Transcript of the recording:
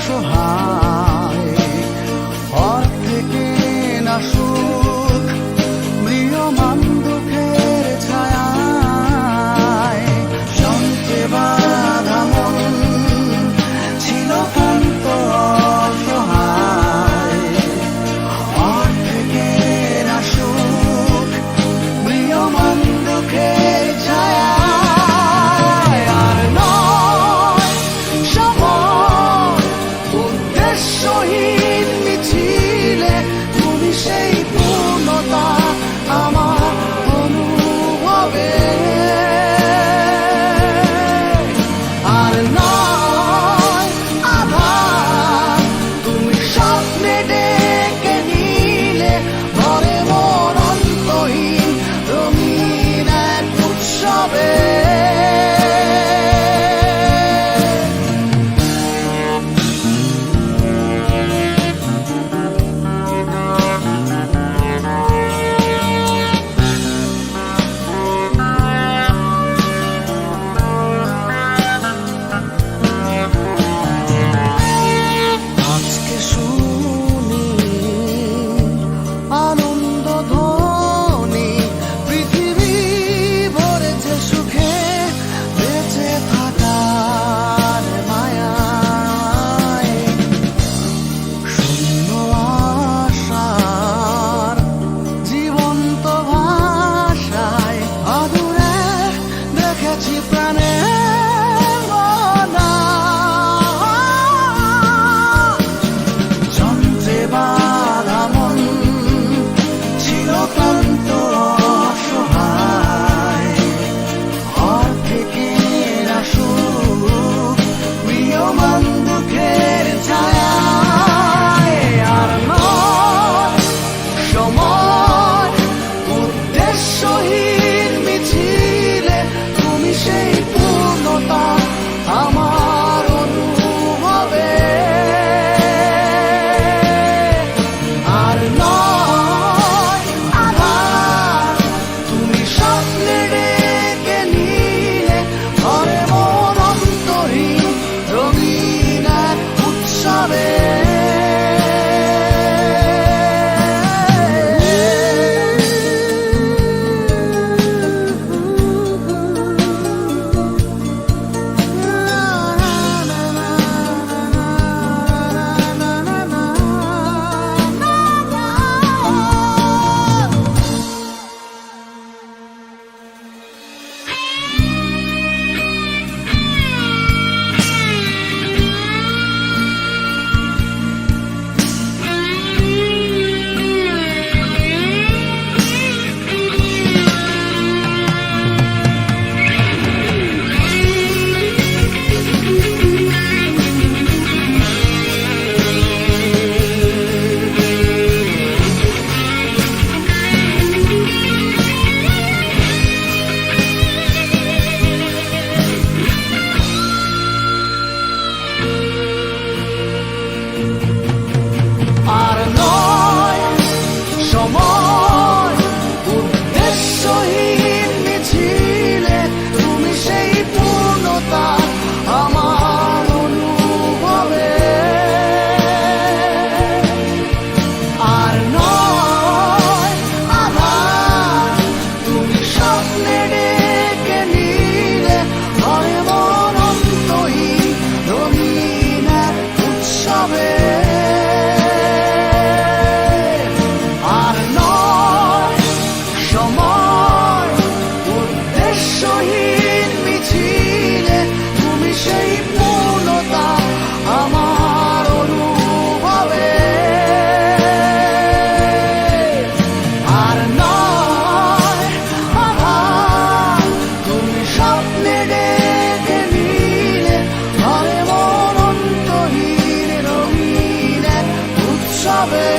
অসহায় অর্ধেকে না সুখ ম্রিয়মান দুঃখের ছায়ায় যন্ত্রে বাঁধা মন ছিল ক্লান্ত অসহায় অর্ধেকে না সুখ ম্রিয়মান দুঃখের ছায়ায় আর নয় সময় উদ্দেশ্যহীন মিছিলে তুমি সেই পূর্ণতা আমার অনুভবে আর নয় আধার তুমি স্বপ্নে ডেকে নিলে ভরে মন অন্তহীন রঙিন এক উৎসবে আজকে শুনি আনন্দ ধ্বনি পৃথিবী ভরেছে সুখে বেঁচে থাকার মায়ায় শূন্য আশার জীবন্ত ভাষায় আদুরে দেখেছি প্রাণের মনা যন্ত্রে বাঁধা মন ছিল ক্লান্ত অসহায় অর্ধেকে না সুখ ম্রিয়মান দুঃখের ছায়ায় আর নয় সময় উদ্দেশ্যহীন মিছিলে তুমি সেই পূর্ণতা আমার অনুভবে আর নয় আধার তুমি স্বপ্নে ডেকে নিলে ঘরে মন অন্তহীন রঙিন এক উৎসবে আর নয় সময় উদ্দেশ্যহীন মিছিলে তুমি সেই পূর্ণতা আমার অনুভবে আর নয় আধার তুমি স্বপ্নে ডেকে নিলে ভরে মন অন্তহীন রঙিন এক উৎসবে আর নয় সময় উদ্দেশ্যহীন মিছিলে তুমি সেই পূর্ণতা আমার অনুভবে আর নয় আধার তুমি স্বপ্নে ডেকে নিলে ঘরে মন অন্তহীন রঙিন এক উৎসবে